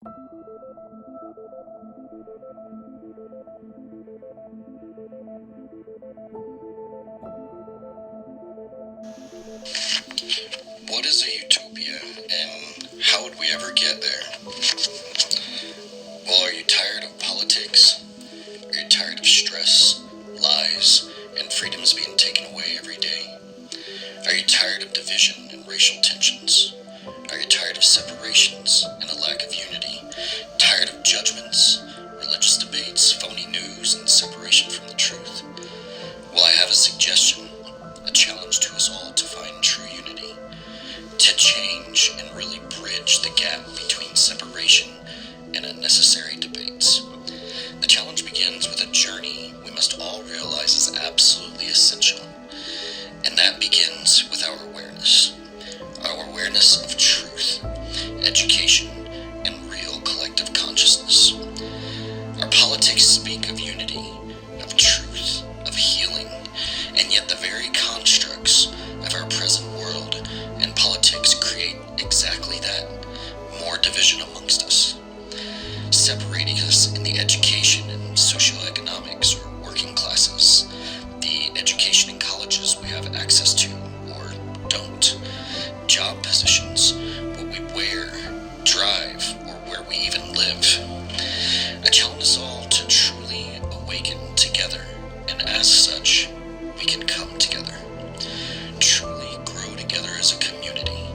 What is a utopia, and how would we ever get there? Well, are you tired of politics? Are you tired of stress, lies, and freedoms being taken away every day? Are you tired of division and racial tensions? Are you tired of separations and a lack of unity? Tired of judgments, religious debates, phony news, and separation from the truth? Well, I have a suggestion, a challenge to us all to find true unity, to change and really bridge the gap between separation and unnecessary debates. The challenge begins with a journey we must all realize is absolutely essential, and that begins with our awareness of truth, education, and real collective consciousness. Our politics speak of unity, of truth, of healing, and yet the very constructs of our present world and politics create exactly that, more division amongst us, separating us in the education and socioeconomics or working classes, the education in colleges we have access to or don't, job positions, what we wear, drive, or where we even live. I challenge us all to truly awaken together, and as such, we can come together, truly grow together as a community.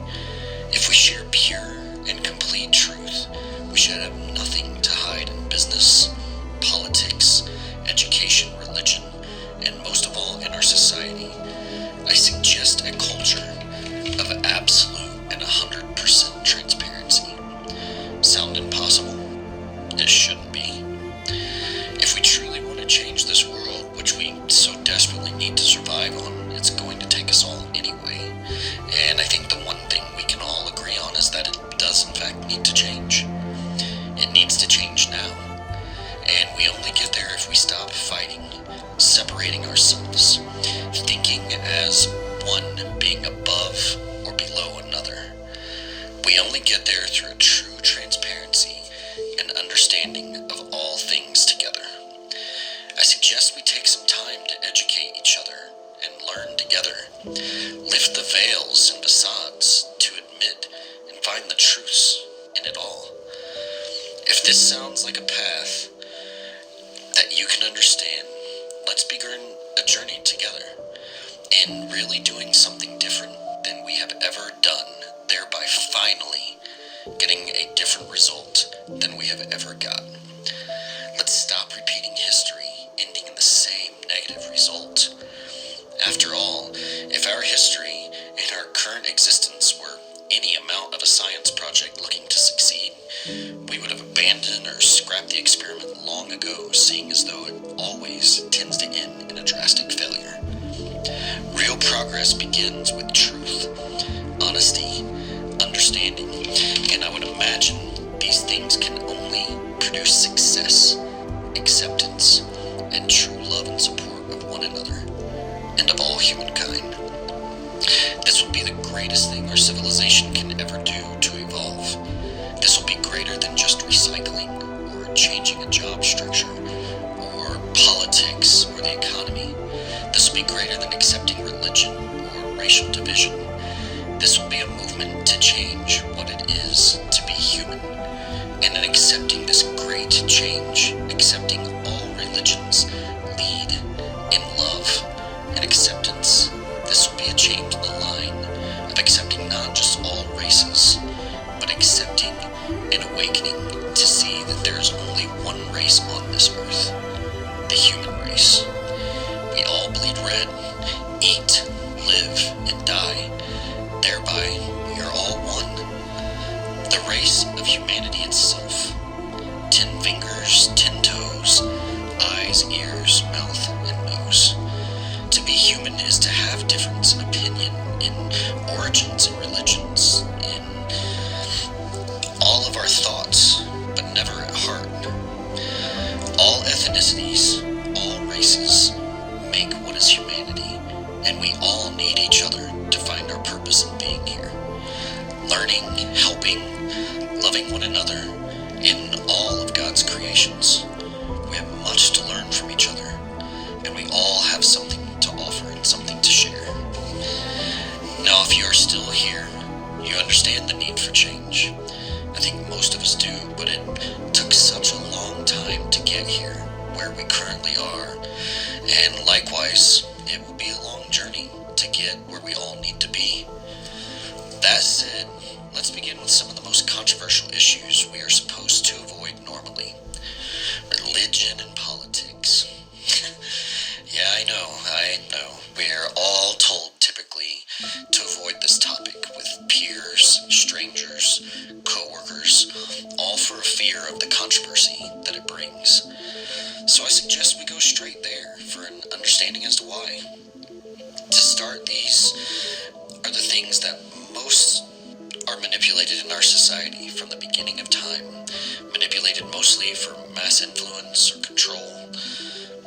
If we share pure and complete truth, we should have nothing to hide in business, politics, education, religion, and most of all in our society. I suggest a culture of absolute and 100% transparency. Sound impossible? It shouldn't be. If we truly want to change this world, which we so desperately need to survive on, it's going to take us all anyway. And I think the one thing we can all agree on is that it does in fact need to change. It needs to change now. And we only get there if we stop fighting, separating ourselves, thinking as one being above or below another. We only get there through true transparency and understanding of all things together. I suggest we take some time to educate each other and learn together, lift the veils and facades to admit and find the truths in it all. If this sounds like a path that you can understand, let's begin a journey together in really doing something different than we have ever done, thereby finally getting a different result than we have ever gotten. Let's stop repeating history, ending in the same negative result. After all, if our history and our current existence were any amount of a science project looking to succeed, we would have abandoned or scrapped the experiment long ago, seeing as though it always tends to end in a drastic failure. Real progress begins with truth, honesty, understanding, and I would imagine these things can only produce success, acceptance, and true love and support of one another and of all humankind. This will be the greatest thing our civilization can ever do to evolve. This will be greater than just recycling or changing a job structure or politics or the economy. This will be greater than accepting religion or racial division. This will be a movement to change what it is to be human. And in accepting this great change, accepting all religions lead in love and acceptance, this will be a change in the line of accepting not just all races, but accepting and awakening to see that there is only one race on this earth, the human race. We all bleed red, eat, live, and die. Thereby, we are all one. The race of humanity itself. 10 fingers, 10 toes, eyes, ears, mouth, and nose. To be human is to have difference in opinion, in origins and religions, in all of our thoughts, but never at heart. All ethnicities, all races, make what is humanity, and we all need each other to find our purpose in being here. Learning, helping, loving one another, In all of God's creations, we have much to learn from each other, and we all have something to offer and something to share. Now, if you are still here, you understand the need for change. I think most of us do, but it took such a long time to get here, where we currently are, and likewise, it will be a long journey to get where we all need to be. That said, let's begin with some of the most controversial issues we are supposed to avoid normally. Religion and politics. Yeah, I know. We are all told typically to avoid this topic with peers, strangers, co-workers, all for a fear of the controversy that it brings. So I suggest we go straight there for an understanding as to why. To start, these are the things that most are manipulated in our society from the beginning of time, manipulated mostly for mass influence or control.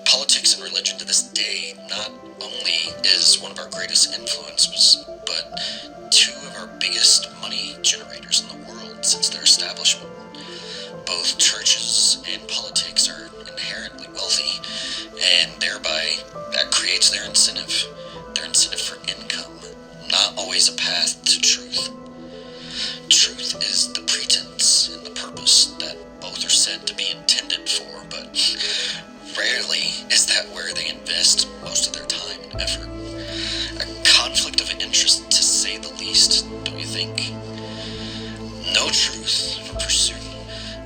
Politics and religion to this day not only is one of our greatest influences, but two of our biggest money generators in the world since their establishment. Both churches and politics are inherently wealthy, and thereby that creates their incentive for income, not always a path to truth. Truth is the pretense and the purpose that both are said to be intended for, but rarely is that where they invest most of their time and effort. A conflict of interest, to say the least, don't you think? No truth for pursuit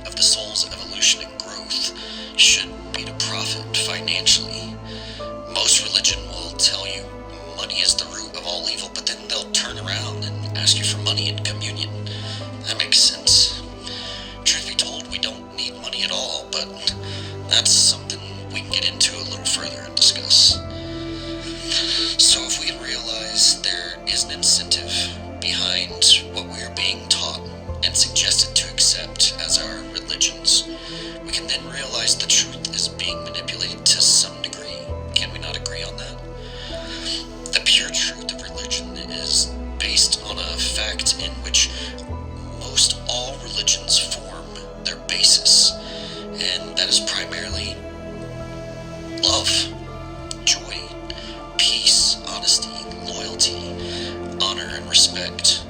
of the soul's evolution and growth should be to profit financially. Most religion will tell you money is the root of all evil, but then they'll turn around and ask you for money in communion. That makes sense. Truth be told, we don't need money at all, but that's something we can get into a little further and discuss. So if we can realize there is an incentive behind what we are being taught and suggested to accept as our religions, we can then realize the truth is being manipulated to some degree. Can we not agree on that? The pure truth of religion is based on a fact in which most all religions form their basis, and that is primarily love, joy, peace, honesty, loyalty, honor, and respect,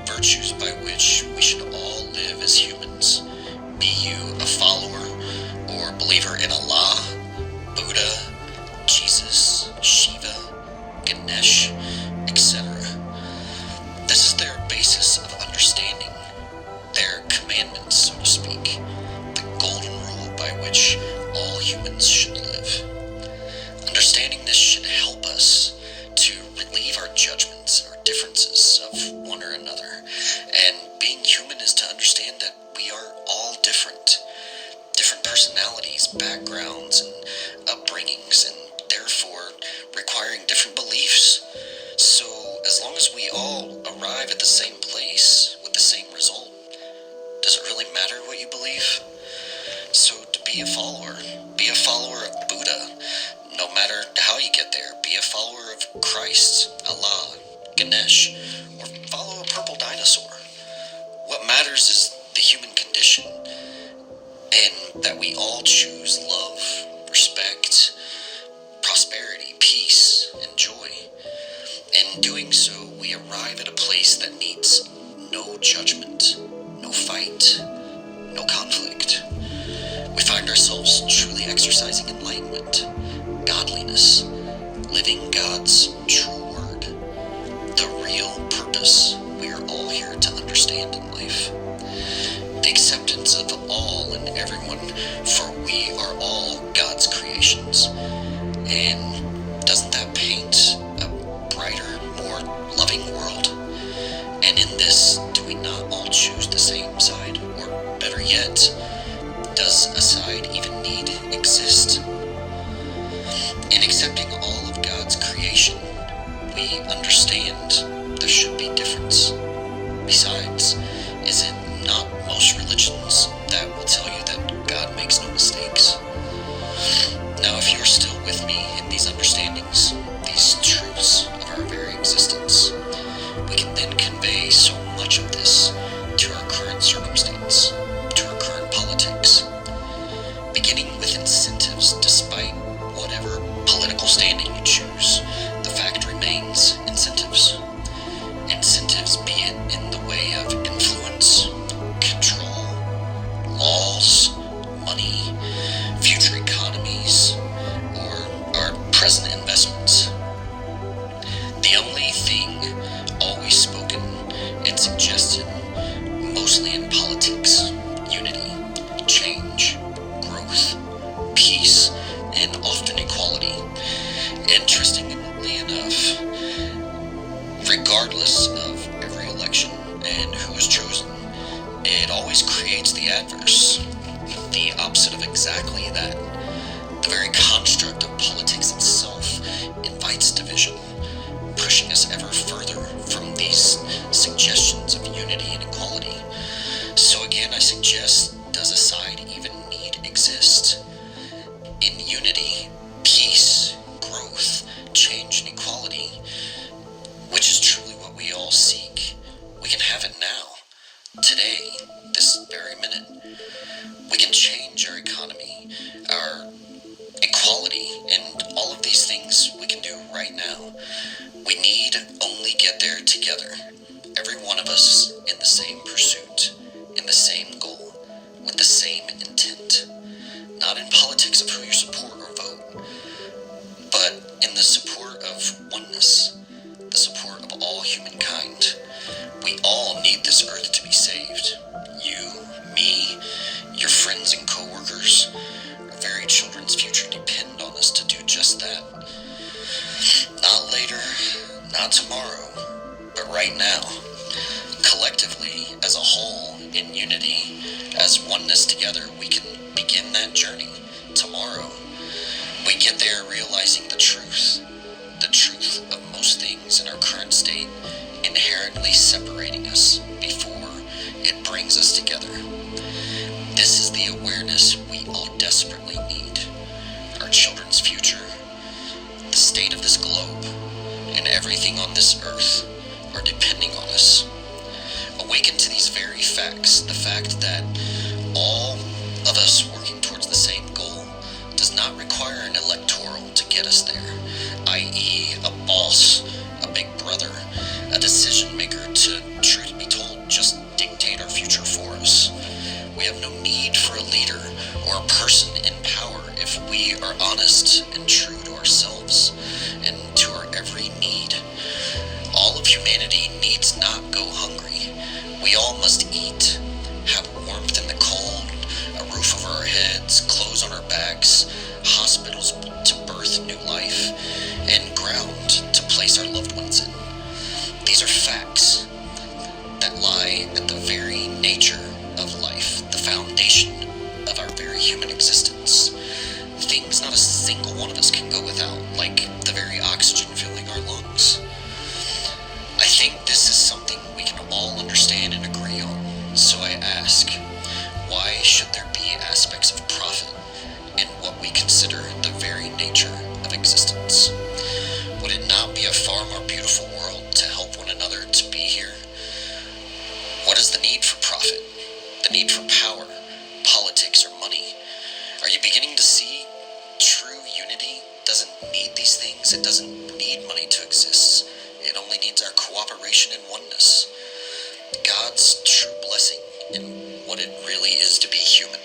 virtues by which we should all live as humans. Be you a follower or believer in Allah, Buddha, Jesus, Shiva, Ganesh, etc. This is their basis of understanding, their commandments, so to speak, the golden rule by which all humans should live. Understanding this should help us to relieve our judgments, our differences of one or another. And being human is to understand that we are all different personalities, backgrounds, and upbringings, and therefore requiring different beliefs. So as long as we all arrive at the same place with the same result, does it really matter what you believe? So to be a follower of Buddha, no matter how you get there. Be a follower of Christ, Allah, Ganesh, or follow a purple dinosaur. What matters is the human condition, and that we all choose love, respect, prosperity, peace, and joy. In doing so, we arrive at a place that needs no judgment, no fight, no conflict. We find ourselves truly exercising enlightenment, godliness, living God's true word, the real purpose we are all here to understand in life. The acceptance of all and everyone, for we are all God's creations. And doesn't that paint a brighter, more loving world? And in this, do we not all choose the same side? Or better yet, does a side even need exist? In accepting all of God's creation, we understand there should be difference. Besides, is it not most religions that will tell you that God makes no mistakes? Now, if you're still with me in these understandings, these truths of our very existence, we can then convey so much of this to our current circumstance, to our current creates the adverse, the opposite of exactly that. The very construct of politics itself invites division, pushing us ever further from these suggestions of unity and equality. So again, I suggest, does a side even need exist? In unity, peace, growth, change, and equality, which is truly what we all seek, we can have it now, today, this very minute. We can change our economy, our equality, and all of these things we can do right now. We need only get there together, every one of us in the same pursuit, in the same goal, with the same intent. Not in politics of who you support or vote, but in the support of oneness, the support of all humankind. We all need this earth to be saved. You, me, your friends and co-workers, our very children's future depend on us to do just that. Not later, not tomorrow, but right now. Collectively, as a whole, in unity, as oneness together, we can begin that journey tomorrow. We get there realizing the truth of most things in our current state, inherently separating us before it brings us together. This is the awareness we all desperately need. Our children's future, the state of this globe, and everything on this earth are depending on us. Awaken to these very facts, the fact that all of us working towards the same goal does not require an electoral to get us there, i.e. a boss, a big brother, a decision maker to, truth be told, just dictate our future for us. We have no need for a leader or a person in power if we are honest and true to ourselves and to our every need. All of humanity needs not go hungry. We all must eat, have warmth in the cold, a roof over our heads, clothes on our backs, hospitals to birth new life, and ground to place our loved ones in. These are facts that lie at the very nature of life, the foundation of our very human existence. Things not a single one of us can go without, like the very oxygen filling our lungs. I think this is something we can all understand and agree on. So I ask, why should there be aspects of profit in what we consider the very nature of existence? Would it not be a far more beautiful world to help one another to be here? What is the need for profit? The need for power, politics, or money? Are you beginning to see true unity doesn't need these things? It doesn't need money to exist. It only needs our cooperation and oneness. God's true blessing in what it really is to be human.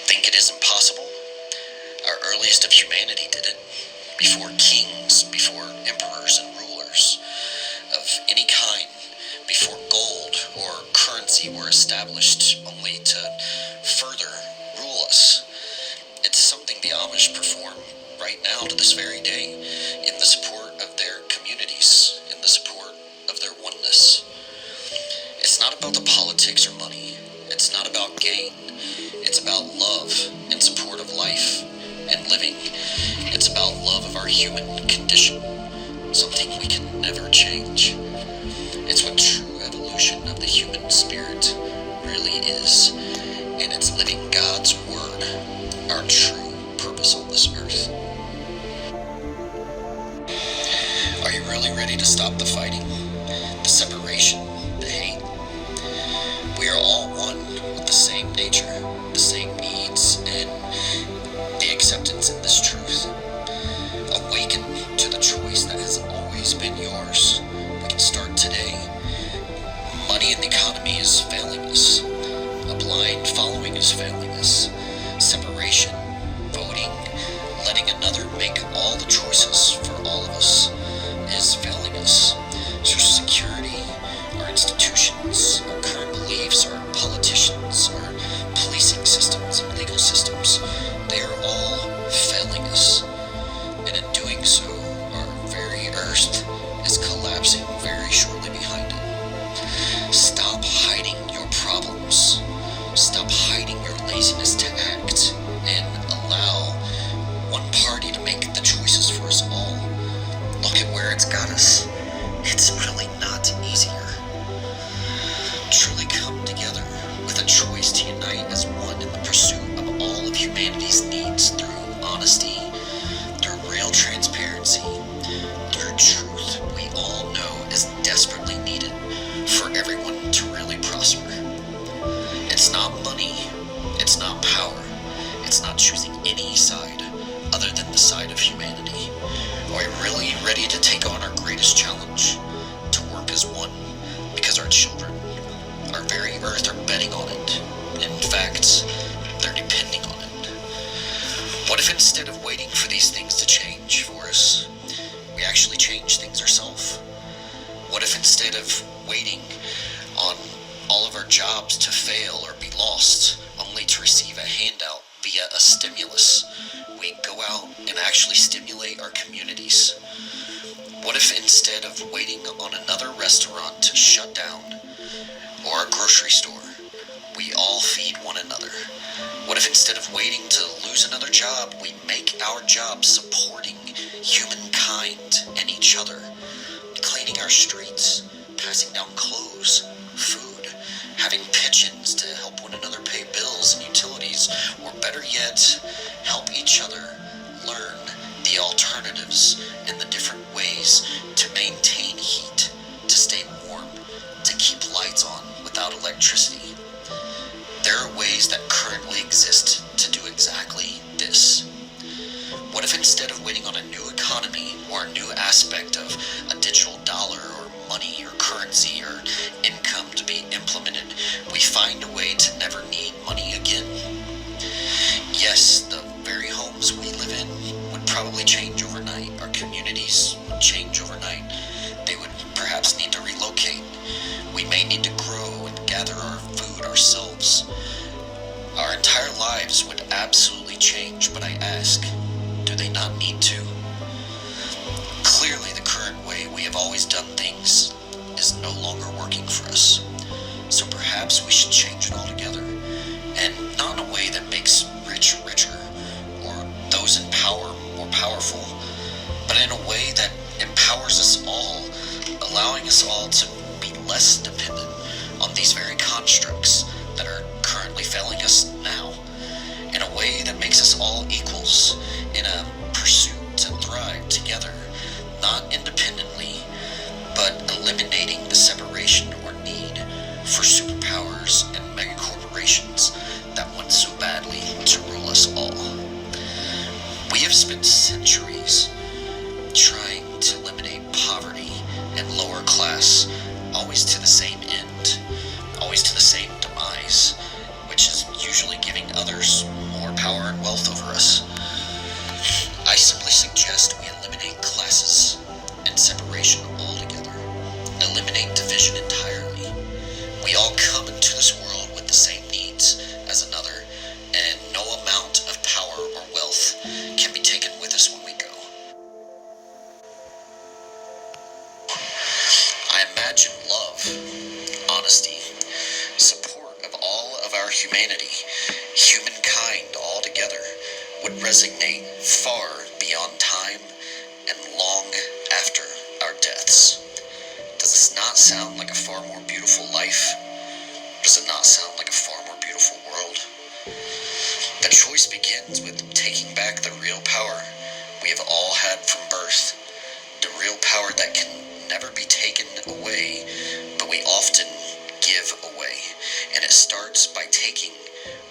Think it is impossible? Our earliest of humanity did it. Before kings, before emperors and rulers of any kind, before gold or currency were established only to further rule us. It's something the Amish perform right now to this very day in the support of their communities, in the support of their oneness. It's not about the politics or money. It's not about gain. It's about love and support of life and living. It's about love of our human condition, something we can never change. It's what true evolution of the human spirit really is, and it's living God's word, our true purpose on this earth. Are you really ready to stop the fighting, the separation, the hate? We are all one with the same nature, the same needs, and the acceptance in this truth. Awaken to the choice that has always been yours. We can start today. Money in the economy is failing us. A blind following is failing us. Separation, voting, letting another make all the choices for all of us is failing us. Social security, our institutions, our current beliefs, our politicians, our policing systems and legal systems, they are all failing us. And in doing so, our very earth is collapsing very shortly behind it. Stop hiding your problems. stop hiding your laziness to act, and allow one party to make the choices for us all. Look at where it's got us. It's really not easier. Truly come together with a choice to unite as one in the pursuit of all of humanity's needs through honesty, through real transparency, through truth we all know is desperately needed for everyone to really prosper. It's not money, it's not power, it's not choosing any side other than the side of humanity. Are we really ready to take on our greatest challenge? To work as one, because our children, our very earth, are betting on it. In fact, they're depending on it. What if instead of waiting for these things to change for us, we actually change things ourselves? What if instead of waiting on all of our jobs to fail or be lost, only to receive a handout via a stimulus, we go out and actually stimulate our communities? What if instead of waiting on another restaurant to shut down, or a grocery store, we all feed one another? What if instead of waiting to lose another job, we make our job supporting humankind and each other, cleaning our streets, passing down clothes, food, having pitch-ins to help one another pay bills and utilities, or better yet, help each other learn the alternatives and the different ways to maintain heat, to stay warm, to keep lights on without electricity. There are ways that currently exist to do exactly this. What if instead of waiting on a new economy or a new aspect of a digital dollar or money or currency or income to be implemented, we find a way to never need money again? Yes, the very homes we live in would probably change overnight. Our communities would change overnight. They would perhaps need to relocate. We may need to grow and gather our food ourselves. Our entire lives would absolutely change, but I ask, do they not need to? Clearly, the current way we have always done things is no longer working for us. So perhaps we should change it altogether, and not in a way that makes rich richer, or those in power more powerful, but in a way that empowers us all, allowing us all to be less dependent on these very constructs that are currently failing us now, in a way that makes us all equals in a pursuit to thrive together, not independently, but eliminating the separation or need for superpowers and megacorporations that want so badly to rule us all. We have spent centuries trying to eliminate poverty and lower class, always to the same end, always to the same demise, which is usually giving others more power and wealth over us. I simply suggest we eliminate classes and separation altogether, eliminate division entirely. We all come into this world with the same needs as another, and no amount of power or wealth can be taken with us when we go. I imagine love, honesty, support of all of our humanity, humankind all together, would resonate far beyond time and long after our deaths. Does this not sound like a far more beautiful life? Does it not sound like a far more beautiful world? The choice begins with taking back the real power we have all had from birth, the real power that can never be taken away, but we often give away. And it starts by taking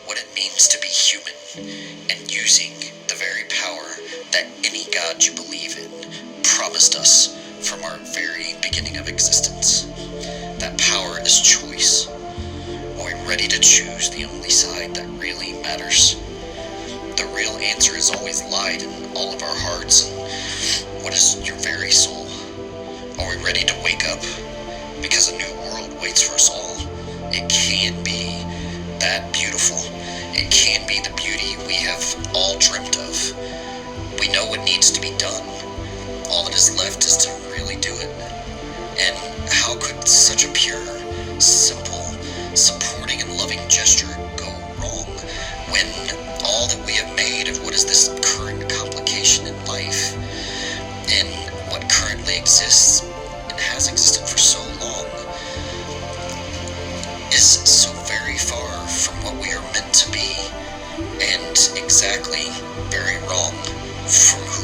what it means to be human and using the very power that any God you believe in promised us from our very beginning of existence. That power is choice. Are we ready to choose the only side that really matters? The real answer has always lied in all of our hearts and what is your very soul. Are we ready to wake up? Because a new world waits for us all. It can be that beautiful. It can be the beauty we have all dreamt of. We know what needs to be done. All that is left is to really do it. And how could such a pure, simple, supporting and loving gesture to be, and exactly very wrong from who